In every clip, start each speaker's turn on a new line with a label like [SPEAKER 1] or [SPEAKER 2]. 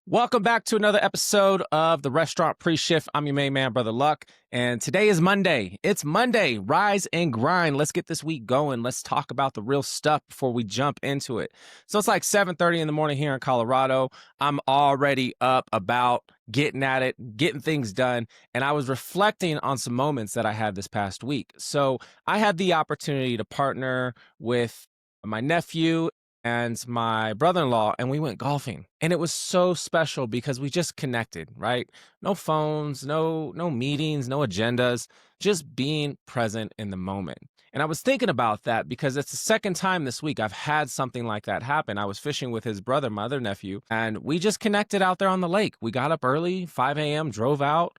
[SPEAKER 1] Welcome back to another episode of the Restaurant Pre-Shift. I'm your main man, Brother Luck, and today is Monday. It's Monday. Rise and grind. Let's get this week going. Let's talk about the real stuff before we jump into it. So it's like 7:30 in the morning here in Colorado. I'm already up about getting at it, getting things done, and I was reflecting on some moments that I had this past week. So I had the opportunity to partner with my nephew and my brother-in-law, and we went golfing, and it was so special because we just connected, right? No phones, no meetings, no agendas, just being present in the moment. And I was thinking about that because it's the second time this week I've had something like that happen. I was fishing with his brother, my other nephew, and we just connected out there on the lake. We got up early, 5 a.m., drove out,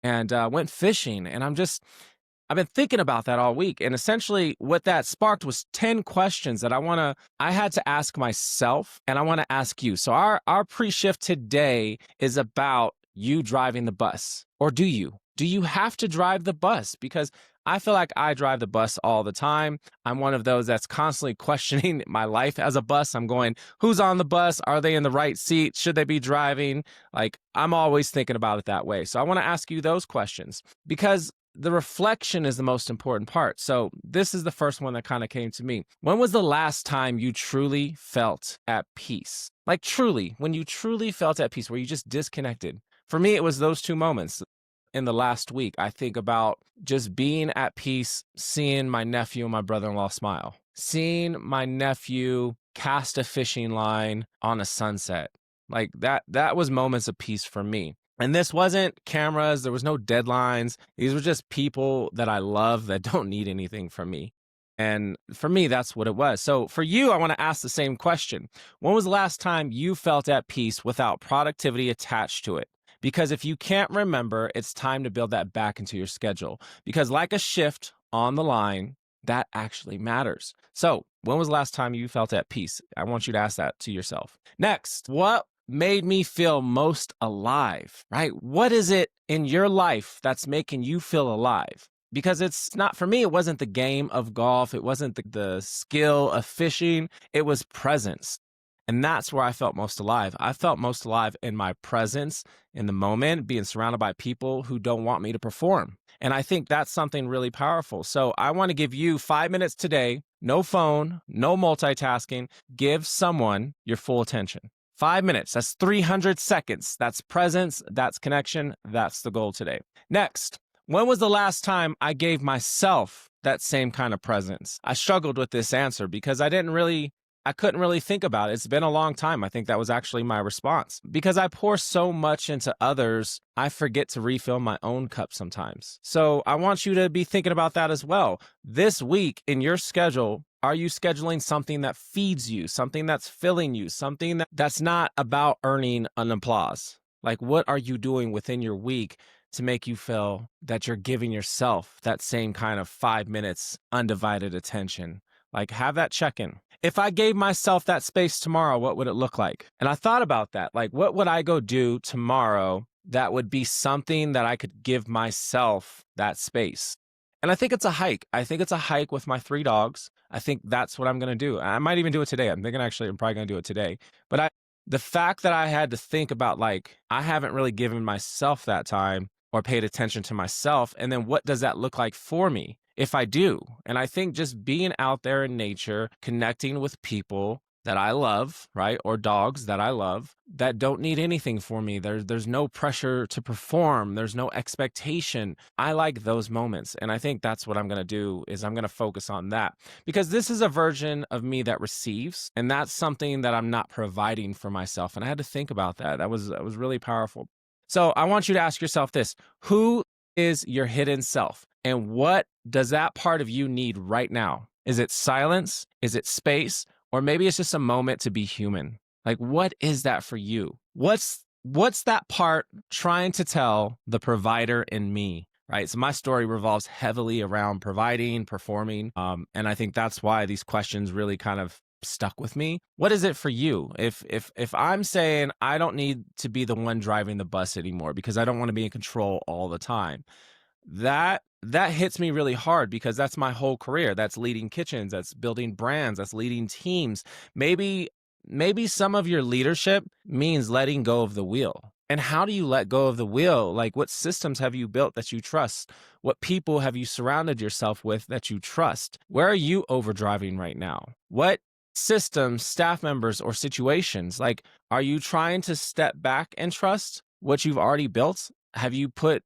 [SPEAKER 1] and went fishing. And I've been thinking about that all week. And essentially what that sparked was 10 questions that I had to ask myself, and I want to ask you. So our pre-shift today is about you driving the bus. Or do you? Do you have to drive the bus? Because I feel like I drive the bus all the time. I'm one of those that's constantly questioning my life as a bus. I'm going, who's on the bus? Are they in the right seat? Should they be driving? Like, I'm always thinking about it that way. So I want to ask you those questions because the reflection is the most important part. So this is the first one that kind of came to me. When was the last time you truly felt at peace? Like truly, when you truly felt at peace, where you just disconnected. For me, it was those two moments in the last week. I think about just being at peace, seeing my nephew and my brother-in-law smile, seeing my nephew cast a fishing line on a sunset. Like that was moments of peace for me. And this wasn't cameras. There was no deadlines. These were just people that I love that don't need anything from me. And for me, that's what it was. So for you, I want to ask the same question. When was the last time you felt at peace without productivity attached to it? Because if you can't remember, it's time to build that back into your schedule. Because like a shift on the line, that actually matters. So when was the last time you felt at peace? I want you to ask that to yourself. Next, what made me feel most alive, right? What is it in your life that's making you feel alive? Because it's not, for me, it wasn't the game of golf. It wasn't the skill of fishing. It was presence. And that's where I felt most alive. I felt most alive in my presence in the moment, being surrounded by people who don't want me to perform. And I think that's something really powerful. So I want to give you 5 minutes today, no phone, no multitasking. Give someone your full attention. 5 minutes, that's 300 seconds. That's presence, that's connection, that's the goal today. Next, when was the last time I gave myself that same kind of presence? I struggled with this answer because I couldn't really think about it. It's been a long time. I think that was actually my response. Because I pour so much into others, I forget to refill my own cup sometimes. So I want you to be thinking about that as well. This week in your schedule, are you scheduling something that feeds you, something that's filling you, something that's not about earning an applause? Like, what are you doing within your week to make you feel that you're giving yourself that same kind of 5 minutes undivided attention? Like, have that check-in. If I gave myself that space tomorrow, what would it look like? And I thought about that. Like, what would I go do tomorrow that would be something that I could give myself that space? And I think it's a hike. I think it's a hike with my 3 dogs. I think that's what I'm going to do. I might even do it today. I'm probably going to do it today. But the fact that I had to think about, like, I haven't really given myself that time or paid attention to myself. And then what does that look like for me if I do? And I think just being out there in nature, connecting with people that I love, right? Or dogs that I love that don't need anything for me. There's no pressure to perform. There's no expectation. I like those moments. And I think that's what I'm going to do is I'm going to focus on that because this is a version of me that receives. And that's something that I'm not providing for myself. And I had to think about that. That was really powerful. So I want you to ask yourself this: who is your hidden self? And what does that part of you need right now? Is it silence? Is it space? Or maybe it's just a moment to be human. Like, what is that for you? What's that part trying to tell the provider in me, right? So my story revolves heavily around providing, performing. And I think that's why these questions really kind of stuck with me. What is it for you? If I'm saying I don't need to be the one driving the bus anymore because I don't want to be in control all the time, that hits me really hard because that's my whole career. That's leading kitchens, that's building brands, that's leading teams. Maybe maybe some of your leadership means letting go of the wheel. And how do you let go of the wheel? Like, what systems have you built that you trust? What people have you surrounded yourself with that you trust? Where are you overdriving right now? What systems, staff members, or situations? Like, are you trying to step back and trust what you've already built? Have you put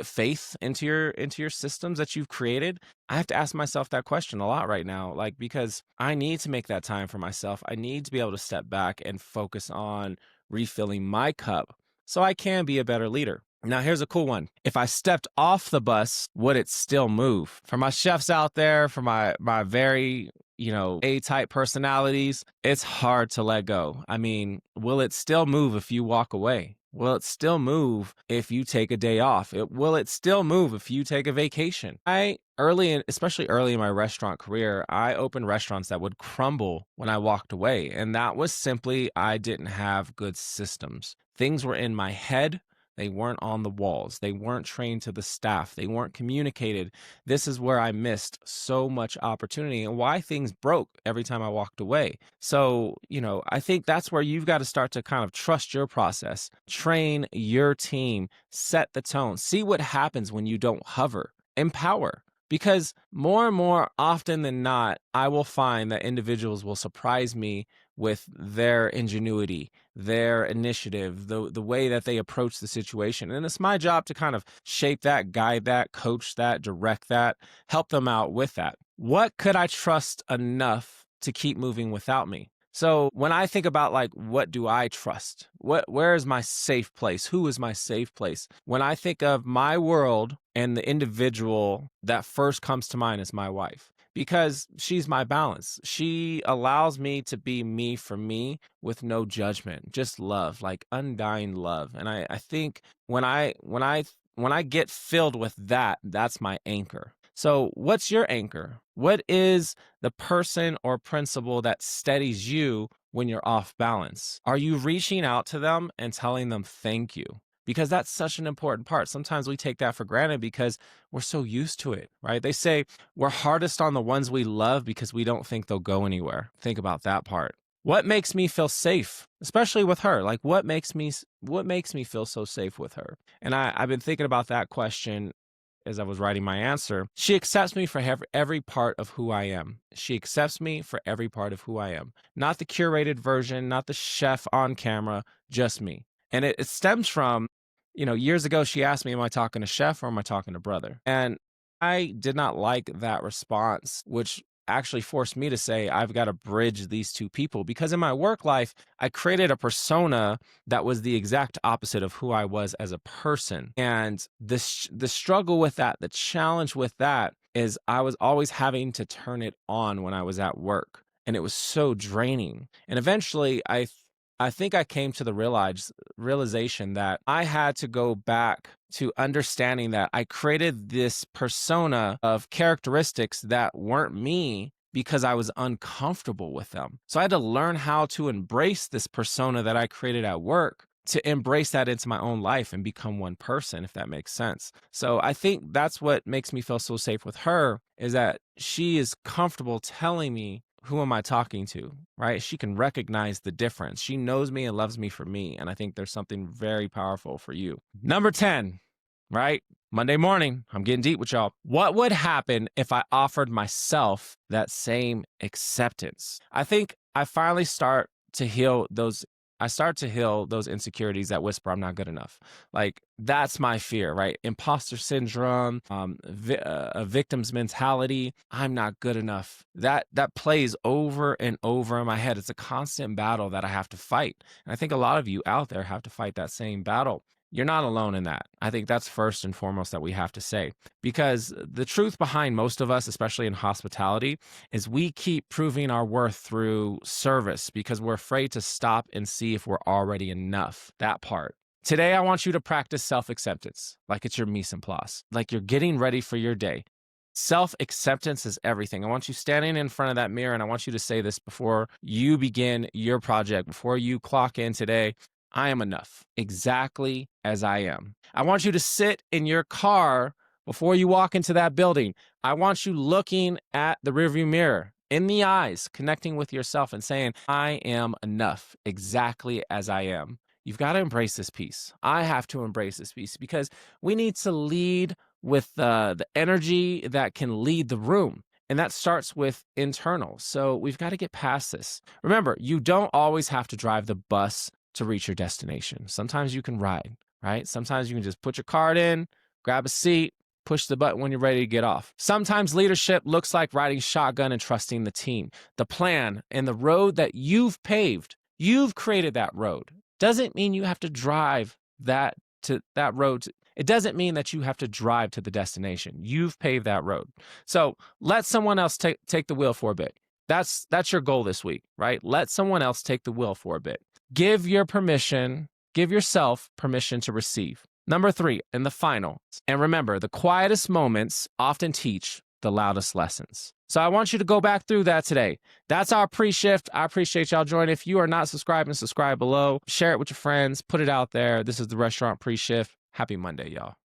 [SPEAKER 1] faith into your systems that you've created? I have to ask myself that question a lot right now, like, because I need to make that time for myself. I need to be able to step back and focus on refilling my cup so I can be a better leader. Now, here's a cool one. If I stepped off the bus, would it still move? For my chefs out there, for my very, A-type personalities, it's hard to let go. I mean, will it still move if you walk away? Will it still move if you take a day off? Will it still move if you take a vacation? Especially early in my restaurant career, I opened restaurants that would crumble when I walked away. And that was simply, I didn't have good systems. Things were in my head. They weren't on the walls. They weren't trained to the staff. They weren't communicated. This is where I missed so much opportunity and why things broke every time I walked away. So, I think that's where you've got to start to kind of trust your process, train your team, set the tone, see what happens when you don't hover, empower. Because more and more often than not, I will find that individuals will surprise me with their ingenuity, their initiative, the way that they approach the situation. And it's my job to kind of shape that, guide that, coach that, direct that, help them out with that. What could I trust enough to keep moving without me? So when I think about, like, what do I trust? Where is my safe place? Who is my safe place? When I think of my world and the individual that first comes to mind is my wife, because she's my balance. She allows me to be me for me with no judgment, just love, like undying love. And I think when I get filled with that, that's my anchor. So what's your anchor? What is the person or principle that steadies you when you're off balance? Are you reaching out to them and telling them thank you? Because that's such an important part. Sometimes we take that for granted because we're so used to it, right? They say we're hardest on the ones we love because we don't think they'll go anywhere. Think about that part. What makes me feel safe, especially with her? Like, what makes me feel so safe with her? And I've been thinking about that question as I was writing my answer. She accepts me for every part of who I am. She accepts me for every part of who I am. Not the curated version, not the chef on camera, just me. And it stems from, years ago, she asked me, am I talking to chef or am I talking to brother? And I did not like that response, which actually forced me to say, I've got to bridge these two people, because in my work life, I created a persona that was the exact opposite of who I was as a person. And the struggle with that, the challenge with that is I was always having to turn it on when I was at work. And it was so draining. And eventually I think I came to the realization that I had to go back to understanding that I created this persona of characteristics that weren't me because I was uncomfortable with them. So I had to learn how to embrace this persona that I created at work, to embrace that into my own life and become one person, if that makes sense. So I think that's what makes me feel so safe with her, is that she is comfortable telling me, who am I talking to, right? She can recognize the difference. She knows me and loves me for me. And I think there's something very powerful for you. Number 10, right? Monday morning, I'm getting deep with y'all. What would happen if I offered myself that same acceptance? I think I finally start to heal those insecurities that whisper I'm not good enough. Like, that's my fear, right? Imposter syndrome, a victim's mentality. I'm not good enough. That plays over and over in my head. It's a constant battle that I have to fight. And I think a lot of you out there have to fight that same battle. You're not alone in that. I think that's first and foremost that we have to say, because the truth behind most of us, especially in hospitality, is we keep proving our worth through service because we're afraid to stop and see if we're already enough. That part. Today, I want you to practice self-acceptance like it's your mise en place, like you're getting ready for your day. Self-acceptance is everything. I want you standing in front of that mirror, and I want you to say this before you begin your project, before you clock in today. I am enough, exactly as I am. I want you to sit in your car before you walk into that building. I want you looking at the rearview mirror in the eyes, connecting with yourself and saying, I am enough exactly as I am. You've got to embrace this piece. I have to embrace this piece because we need to lead with the energy that can lead the room. And that starts with internal. So we've got to get past this. Remember, you don't always have to drive the bus to reach your destination. Sometimes you can ride, right? Sometimes you can just put your card in, grab a seat, push the button when you're ready to get off. Sometimes leadership looks like riding shotgun and trusting the team. The plan and the road that you've paved, you've created that road. Doesn't mean you have to drive that to that road. It doesn't mean that you have to drive to the destination. You've paved that road. So let someone else take the wheel for a bit. That's your goal this week, right? Let someone else take the wheel for a bit. Give yourself permission to receive. Number 3, and the final. And remember, the quietest moments often teach the loudest lessons. So I want you to go back through that today. That's our pre-shift. I appreciate y'all joining. If you are not subscribing, subscribe below. Share it with your friends. Put it out there. This is the Restaurant Pre-Shift. Happy Monday, y'all.